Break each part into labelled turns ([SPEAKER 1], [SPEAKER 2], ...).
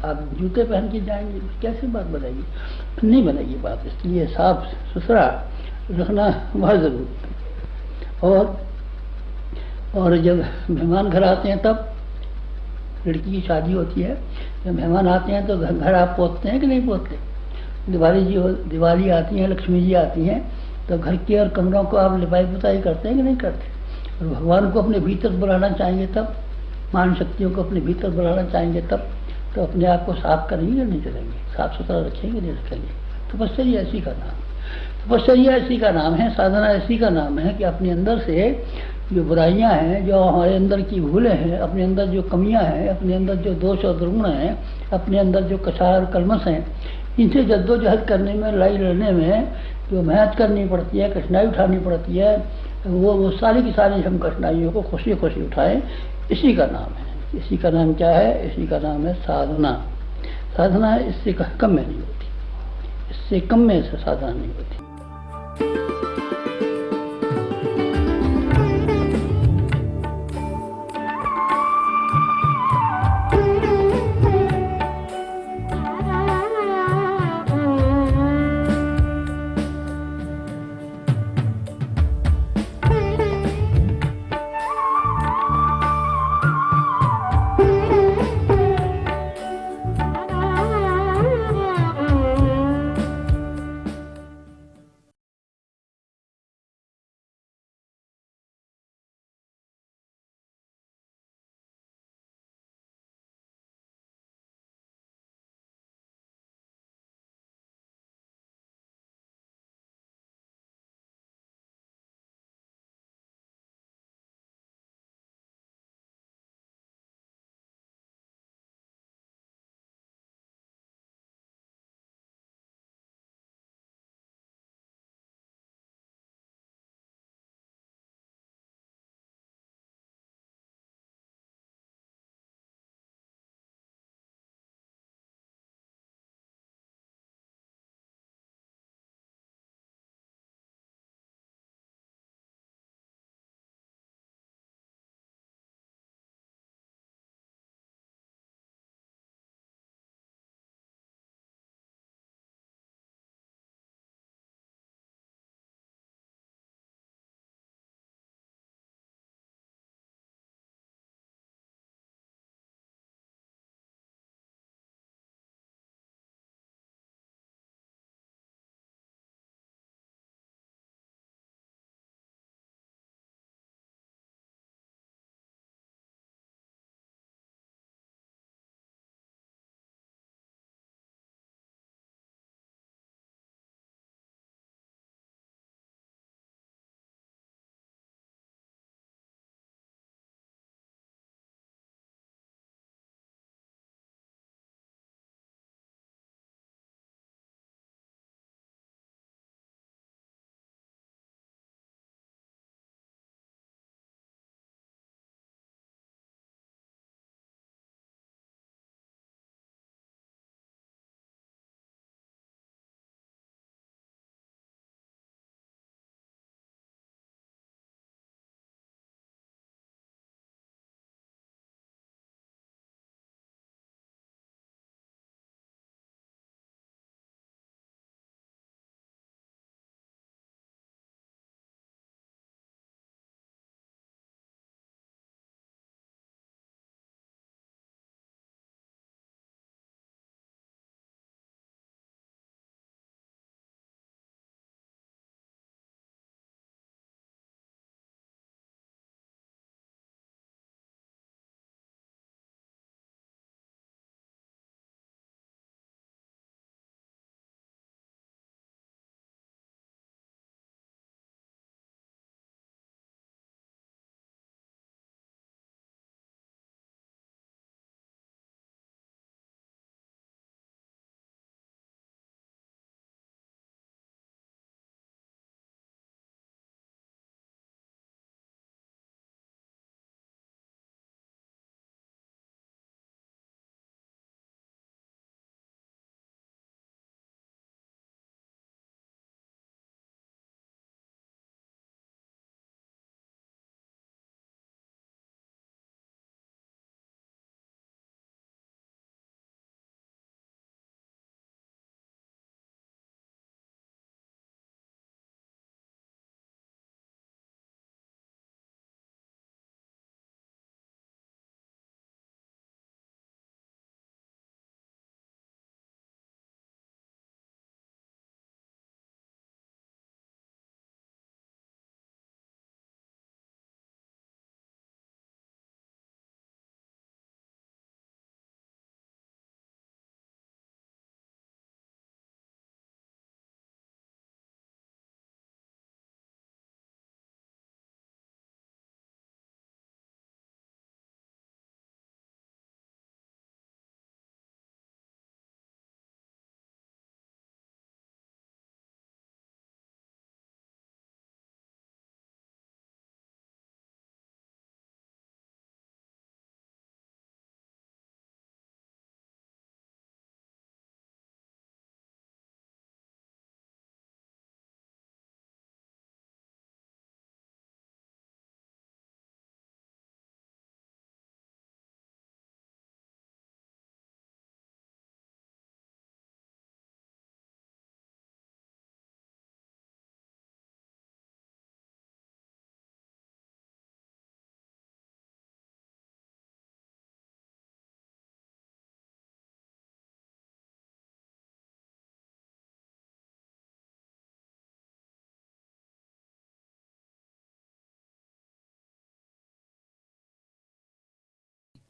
[SPEAKER 1] आप जूते पहन के जाएंगे, कैसे बात बनेगी? नहीं बनेगी बात। इसलिए साफ सुथरा रखना बहुत जरूरी है। और जब मेहमान घर आते हैं, तब लड़की की शादी होती है, जब मेहमान आते हैं तो घर आप पोतते हैं कि नहीं पोतते? दिवाली आती है, लक्ष्मी जी आती हैं, तो घर के और कमरों को आप लिपाई पुताई करते हैं कि नहीं करते? और भगवान को अपने भीतर बुलाना चाहेंगे तब, मान शक्तियों को अपने भीतर बुलाना चाहेंगे तब, तो अपने आप को साफ करेंगे नहीं करेंगे? साफ सुथरा रखेंगे नहीं रखेंगे? तपस्या ऐसी का नाम, तपस्या ऐसी का नाम है, साधना ऐसी का नाम है कि अपने अंदर से जो बुराइयां हैं, जो हमारे अंदर की भूलें हैं, अपने अंदर जो कमियां हैं, अपने अंदर जो दोष और दुर्गुण हैं, अपने अंदर जो कसार और कलमश हैं, इनसे जद्दोजहद करने में, लड़ाई लड़ने में जो मेहनत करनी पड़ती है, कठिनाई उठानी पड़ती है, वो सारी की सारी हम कठिनाइयों को खुशी खुशी उठाएं, इसी का नाम है। इसी का नाम क्या है? इसी का नाम है साधना। साधना इससे कम में नहीं होती, इससे कम में से साधना नहीं होती।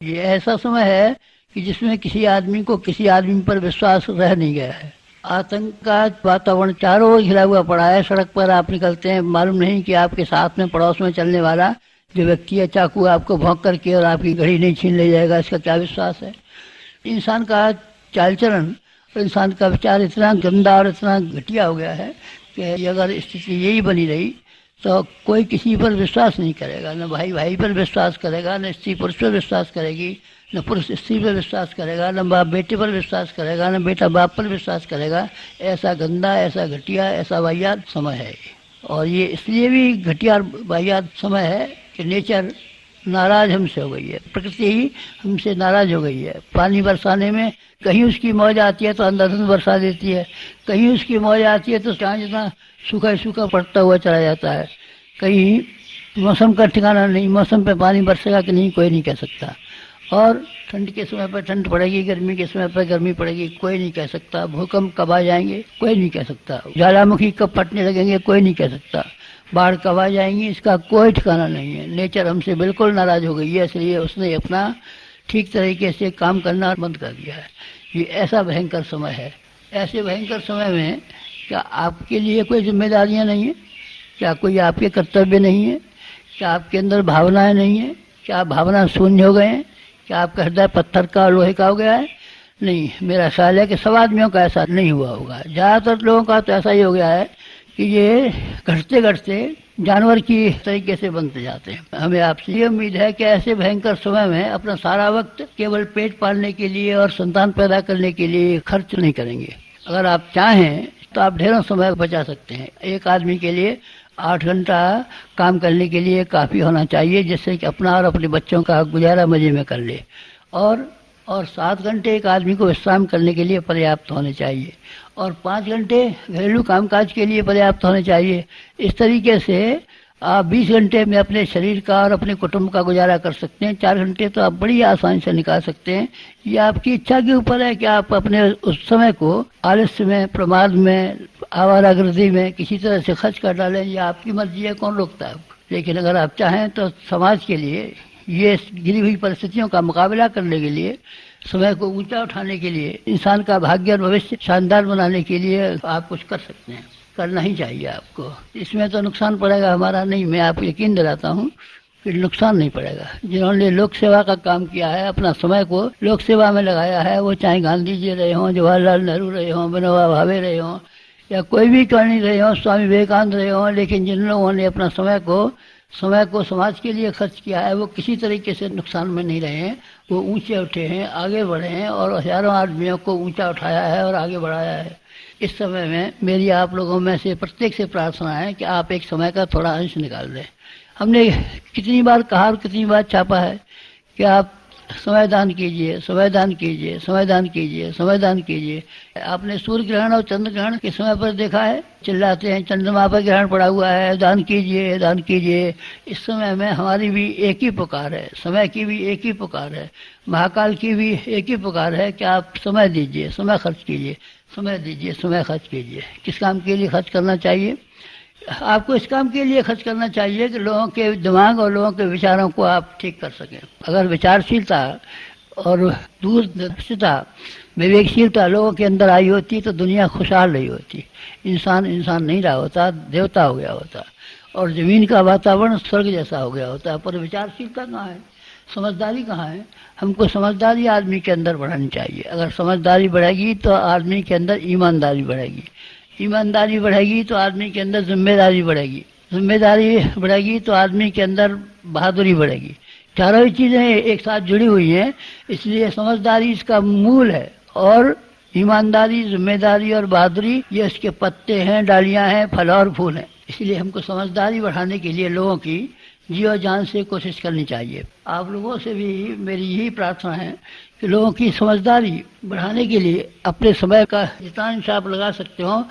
[SPEAKER 1] ये ऐसा समय है कि जिसमें किसी आदमी को किसी आदमी पर विश्वास रह नहीं गया है। आतंक का वातावरण चारों ओर घिरा हुआ पड़ा है। सड़क पर आप निकलते हैं, मालूम नहीं कि आपके साथ में पड़ोस में चलने वाला जो व्यक्ति है चाकू आपको भौंक करके और आपकी घड़ी नहीं छीन ले जाएगा, इसका क्या विश्वास है। इंसान का चाल चलन और इंसान का विचार इतना गंदा और इतना घटिया हो गया है कि अगर स्थिति यही बनी रही तो कोई किसी पर विश्वास नहीं करेगा, न भाई भाई पर विश्वास करेगा, न स्त्री पुरुष पर विश्वास करेगी, न पुरुष स्त्री पर विश्वास करेगा, न बाप बेटे पर विश्वास करेगा, न बेटा बाप पर विश्वास करेगा। ऐसा गंदा, ऐसा घटिया, ऐसा वाहियात समय है। और ये इसलिए भी घटिया और वाहियात समय है कि नेचर नाराज हमसे हो गई है, प्रकृति ही हमसे नाराज हो गई है। पानी बरसाने में कहीं उसकी मौज आती है तो अंधाधुंध बरसा देती है, कहीं उसकी मौज आती है तो जहाँ जितना सूखा सूखा पड़ता हुआ चला जाता है। कहीं मौसम का ठिकाना नहीं, मौसम पे पानी बरसेगा कि नहीं कोई नहीं कह सकता। और ठंड के समय पर ठंड पड़ेगी, गर्मी के समय पर गर्मी पड़ेगी, कोई नहीं कह सकता। भूकंप कब आ जाएंगे कोई नहीं कह सकता। ज्वालामुखी कब फटने लगेंगे कोई नहीं कह सकता। बाढ़ कब आ जाएंगी इसका कोई ठिकाना नहीं है। नेचर हमसे बिल्कुल नाराज हो गई है, इसलिए उसने अपना ठीक तरीके से काम करना बंद कर दिया है। ये ऐसा भयंकर समय है। ऐसे भयंकर समय में क्या आपके लिए कोई जिम्मेदारियां नहीं है? क्या कोई आपके कर्तव्य नहीं है? क्या आपके अंदर भावनाएं नहीं है? क्या आप भावना शून्य हो गए हैं? क्या आपका हृदय पत्थर का और लोहे का हो गया है? नहीं, मेरा ख्याल है कि सब आदमियों का ऐसा नहीं हुआ होगा। ज़्यादातर लोगों का तो ऐसा ही हो गया है कि ये घटते घटते जानवर की तरीके से बनते जाते हैं। हमें आपसे ये उम्मीद है कि ऐसे भयंकर समय में अपना सारा वक्त केवल पेट पालने के लिए और संतान पैदा करने के लिए खर्च नहीं करेंगे। अगर आप चाहें तो आप ढेरों समय बचा सकते हैं। एक आदमी के लिए 8 घंटा काम करने के लिए काफ़ी होना चाहिए, जिससे कि अपना और अपने बच्चों का गुजारा मजे में कर ले। और 7 घंटे एक आदमी को विश्राम करने के लिए पर्याप्त होने चाहिए, और 5 घंटे घरेलू कामकाज के लिए पर्याप्त होने चाहिए। इस तरीके से आप 20 घंटे में अपने शरीर का और अपने कुटुंब का गुजारा कर सकते हैं। 4 घंटे तो आप बड़ी आसानी से निकाल सकते हैं। ये आपकी इच्छा के ऊपर है कि आप अपने उस समय को आलस्य में, प्रमाद में, आवारागर्दी में किसी तरह से खर्च कर डालें। ये आपकी मर्जी है, कौन रोकता है आपको। लेकिन अगर आप चाहें तो समाज के लिए, ये गिरी हुई परिस्थितियों का मुकाबला करने के लिए, समय को ऊंचा उठाने के लिए, इंसान का भाग्य और भविष्य शानदार बनाने के लिए आप कुछ कर सकते हैं। करना ही चाहिए आपको। इसमें तो नुकसान पड़ेगा हमारा नहीं, मैं आपको यकीन दिलाता हूँ कि नुकसान नहीं पड़ेगा। जिन्होंने लोक सेवा का काम किया है, अपना समय को लोक सेवा में लगाया है, वो चाहे गांधी जी रहे हों, जवाहरलाल नेहरू रहे हों, विनोबा भावे रहे हों, या कोई भी कर्णी रहे हों, स्वामी विवेकानंद रहे हों, लेकिन जिन लोगों ने अपना समय को समाज के लिए खर्च किया है, वो किसी तरीके से नुकसान में नहीं रहे हैं। वो ऊंचे उठे हैं, आगे बढ़े हैं, और हजारों आदमियों को ऊंचा उठाया है और आगे बढ़ाया है। इस समय में मेरी आप लोगों में से प्रत्येक से प्रार्थना है कि आप एक समय का थोड़ा अंश निकाल दें। हमने कितनी बार कहा और कितनी बार छापा है कि आप समय दान कीजिए, समय दान कीजिए, समय दान कीजिए, समय दान कीजिए। आपने सूर्य ग्रहण और चंद्र ग्रहण के समय पर देखा है, चिल्लाते हैं चंद्रमा पर ग्रहण पड़ा हुआ है, दान कीजिए, दान कीजिए। इस समय में हमारी भी एक ही पुकार है, समय की भी एक ही पुकार है, महाकाल की भी एक ही पुकार है कि आप समय दीजिए, समय खर्च कीजिए, समय दीजिए, समय खर्च कीजिए। किस काम के लिए खर्च करना चाहिए? आपको इस काम के लिए खर्च करना चाहिए कि लोगों के दिमाग और लोगों के विचारों को आप ठीक कर सकें। अगर विचारशीलता और दूरदर्शिता, विवेकशीलता लोगों के अंदर आई होती तो दुनिया खुशहाल रही होती। इंसान नहीं रहा होता, देवता हो गया होता, और ज़मीन का वातावरण स्वर्ग जैसा हो गया होता। पर विचारशीलता कहाँ है? समझदारी कहाँ है? हमको समझदारी आदमी के अंदर बढ़ानी चाहिए। अगर समझदारी बढ़ेगी तो आदमी के अंदर ईमानदारी बढ़ेगी, ईमानदारी बढ़ेगी तो आदमी के अंदर जिम्मेदारी बढ़ेगी, जिम्मेदारी बढ़ेगी तो आदमी के अंदर बहादुरी बढ़ेगी। चारों ही चीज़ें एक साथ जुड़ी हुई हैं, इसलिए समझदारी इसका मूल है, और ईमानदारी, जिम्मेदारी और बहादुरी ये इसके पत्ते हैं, डालियां हैं, फल और फूल हैं। इसलिए हमको समझदारी बढ़ाने के लिए लोगों की जी और जान से कोशिश करनी चाहिए। आप लोगों से भी मेरी यही प्रार्थना है कि लोगों की समझदारी बढ़ाने के लिए अपने समय का जितना अंश आप लगा सकते हो।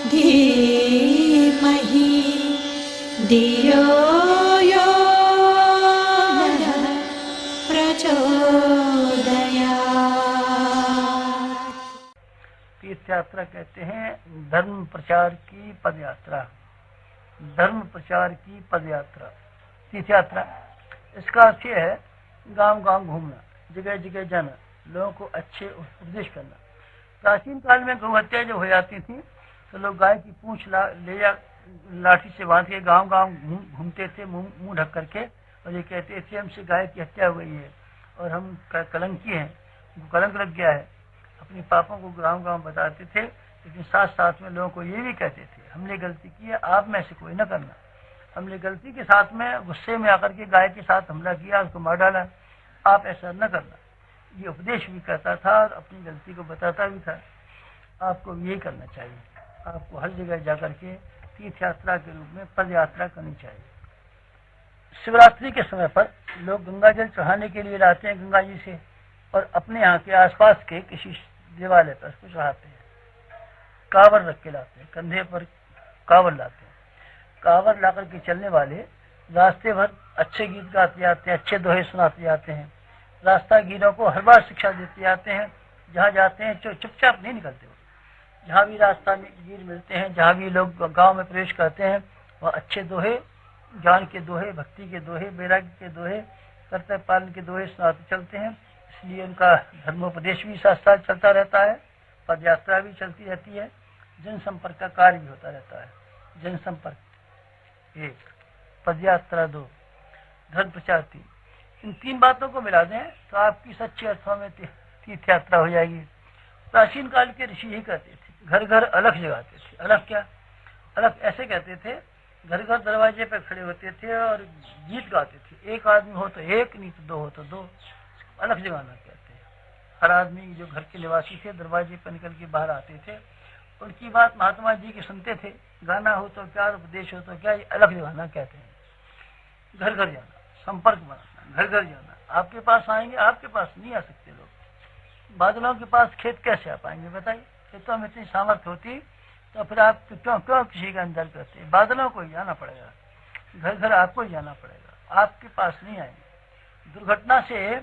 [SPEAKER 2] धीमहि धियो यो नः प्रचोदयात्।
[SPEAKER 1] तीर्थ यात्रा कहते हैं धर्म प्रचार की पद यात्रा। धर्म प्रचार की पद यात्रा तीर्थ यात्रा, इसका अर्थ यह है गांव गांव घूमना, जगह जगह जाना, लोगों को अच्छे उपदेश करना। प्राचीन काल में गौ हत्या जो हो जाती थी तो लोग गाय की पूंछ ले जा लाठी से बांध के गांव गांव घूमते थे, मुंह ढक करके, और ये कहते थे हमसे गाय की हत्या हो गई है और हम कलंकी हैं, कलंक लग गया है। अपने पापों को गांव गांव बताते थे, लेकिन साथ साथ में लोगों को ये भी कहते थे हमने गलती की है, आप में से कोई न करना। हमने गलती के साथ में गुस्से में आकर के गाय के साथ हमला किया, उसको मार डाला, आप ऐसा न करना। ये उपदेश भी करता था और अपनी गलती को बताता भी था। आपको यही करना चाहिए, आपको हर जगह जाकर के तीर्थ यात्रा के रूप में पद यात्रा करनी चाहिए। शिवरात्रि के समय पर लोग गंगा जल चढ़ाने के लिए लाते हैं गंगा जी से, और अपने यहाँ के आसपास के किसी देवालय पर उसको चढ़ाते हैं। कांवर रख के लाते हैं, कंधे पर कांवर लाते हैं। कांवर ला करके चलने वाले रास्ते भर अच्छे गीत गाते जाते हैं, अच्छे दोहे सुनाते जाते हैं, रास्ता गीरों को हर बार शिक्षा देते जाते हैं। जहाँ जाते हैं चुपचाप नहीं निकलते हो, जहाँ भी रास्ता में गीर मिलते हैं, जहाँ भी लोग गांव में प्रवेश करते हैं, वह अच्छे दोहे, ज्ञान के दोहे, भक्ति के दोहे, वैराग्य के दोहे, कर्तव्य पालन के दोहे सुनाते चलते हैं। इसलिए उनका धर्मोपदेश भी साथ साथ चलता रहता है, पद यात्रा भी चलती रहती है, जनसंपर्क का कार्य भी होता रहता है। जनसंपर्क 1, पद यात्रा 2, धर्म प्रचार 3। इन 3 बातों को मिला दें तो आपकी सच्चे अर्थों में तीर्थ यात्रा हो जाएगी। प्राचीन काल के ऋषि ही कहते थे, घर घर अलख जगाते थे। अलख क्या? अलख ऐसे कहते थे, घर घर दरवाजे पर खड़े होते थे और गीत गाते थे। एक आदमी हो तो एक, नहीं तो 2 हो तो 2। अलख जगाना कहते हैं। हर आदमी जो घर के निवासी थे दरवाजे पर निकल के बाहर आते थे, उनकी बात महात्मा जी की सुनते थे। गाना हो तो क्या, उपदेश हो तो क्या, ये अलख जगाना कहते हैं। घर घर जाना, संपर्क बनाना, घर घर जाना। आपके पास आएंगे, आपके पास नहीं आ सकते लोग। बादलों के पास खेत कैसे आ पाएंगे बताइए? खेतों में इतनी सामर्थ्य होती तो फिर आप क्यों क्यों किसी का अंदर करते? बादलों को ही जाना पड़ेगा, घर घर आपको ही जाना पड़ेगा, आपके पास नहीं आएंगे। दुर्घटना से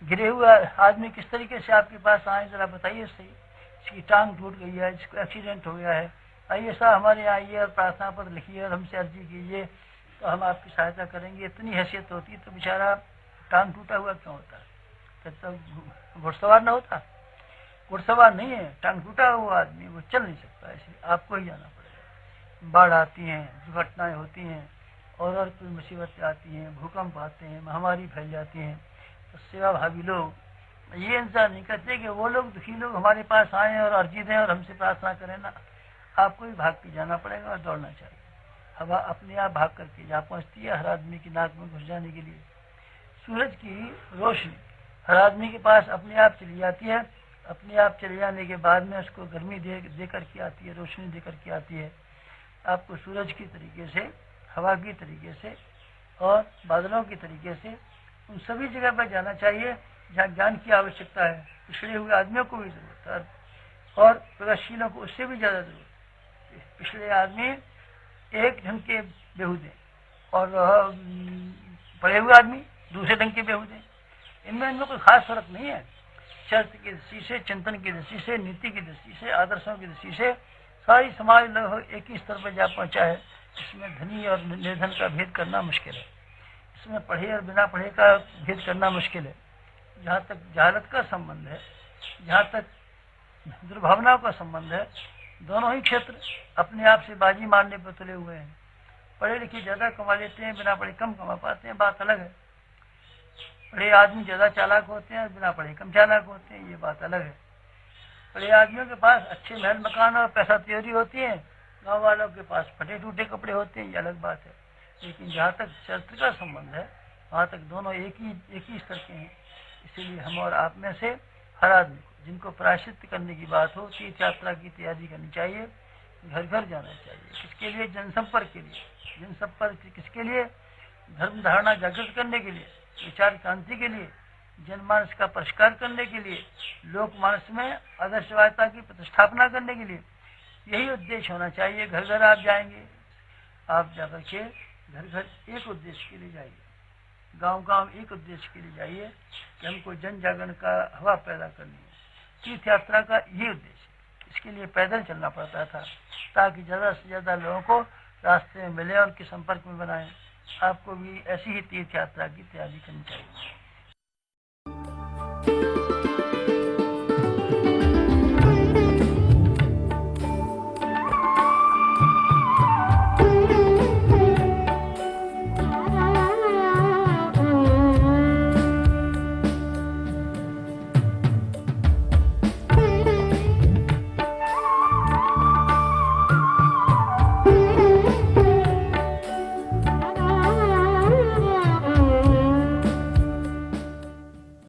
[SPEAKER 1] गिरे हुए आदमी किस तरीके से आपके पास आए जरा बताइए सही। इसकी टांग टूट गई है, इसको एक्सीडेंट हो गया है, आइए साहब हमारे यहाँ आइए और प्रार्थना पत्र लिखिए और हमसे अर्जी कीजिए तो हम आपकी सहायता करेंगे। इतनी हैसियत होती तो बेचारा टांग टूटा हुआ क्यों होता? तो घुड़सवार न होता? घुड़सवार नहीं है, टांग टूटा हुआ आदमी, वो चल नहीं सकता, इसलिए आपको ही जाना पड़ेगा। बाढ़ आती हैं, दुर्घटनाएं होती हैं, और कोई मुसीबतें आती हैं, भूकंप आते हैं, महामारी फैल जाती हैं, तो सेवा भावी लोग ये इंतजार नहीं करते कि वो लोग दुखी लोग हमारे पास आए और अर्जी दें और हमसे प्रार्थना करें ना। आपको भी भाग के जाना पड़ेगा और दौड़ना चाहिए। हवा अपने आप भाग करके जहाँ पहुँचती है हर आदमी की नाक में घुस जाने के लिए। सूरज की रोशनी हर आदमी के पास अपने आप चली जाती है, अपने आप चले जाने के बाद में उसको गर्मी दे करके आती है, रोशनी दे करके आती है। आपको सूरज की तरीके से, हवा की तरीके से और बादलों की तरीके से उन सभी जगह पर जाना चाहिए जहाँ ज्ञान की आवश्यकता है। पिछड़े हुए आदमियों को भी जरूरत है और प्रगतिशीलों को उससे भी ज़्यादा जरूरत है। पिछड़े आदमी एक ढंग के बेहूदे और पढ़े हुए आदमी दूसरे ढंग के बेहूदे, इनमें कोई खास फर्क नहीं है। चरित्र की दृष्टि से, चिंतन की दृष्टि से, नीति की दृष्टि से, आदर्शों की दृष्टि से सारी समाज लगभग एक ही स्तर पर जा पहुंचा है। इसमें धनी और निर्धन का भेद करना मुश्किल है, इसमें पढ़े और बिना पढ़े का भेद करना मुश्किल है। जहाँ तक जहालत का संबंध है, जहाँ तक दुर्भावनाओं का संबंध है, दोनों ही क्षेत्र अपने आप से बाजी मारने पर तुले हुए हैं। पढ़े लिखे ज्यादा कमा लेते हैं, बिना पढ़े कम कमा पाते हैं, बात अलग है। पढ़े आदमी ज्यादा चालाक होते हैं, बिना पढ़े कम चालाक होते हैं, ये बात अलग है। बड़े आदमियों के पास अच्छे महल मकान और पैसा त्योरी होती है, गांव वालों के पास फटे टूटे कपड़े होते हैं, ये अलग बात है। लेकिन जहाँ तक चरित्र का संबंध है वहाँ तक दोनों एक ही स्तर के हैं। इसीलिए हम और आप में से हर आदमी को, जिनको प्रायश्चित करने की बात हो, तीर्थ यात्रा की तैयारी करनी चाहिए, घर घर जाना चाहिए। किसके लिए? जनसंपर्क के लिए। जनसंपर्क किसके लिए? धर्म धारणा जागृत करने के लिए, विचार क्रांति के लिए, जनमानस का परिष्कार करने के लिए, लोकमानस में आदर्शवादिता की प्रतिष्ठापना करने के लिए। यही उद्देश्य होना चाहिए। घर घर आप जाएंगे, आप जाकर के घर घर एक उद्देश्य के लिए जाइए, गांव गांव एक उद्देश्य के लिए जाइए कि हमको जन जागरण का हवा पैदा करनी है। तीर्थ यात्रा का ये उद्देश्य, इसके लिए पैदल चलना पड़ता था ताकि ज़्यादा से ज़्यादा लोगों को रास्ते में मिले और उनके संपर्क में बनाएं। आपको भी ऐसी ही तीर्थ यात्रा की तैयारी करनी चाहिए।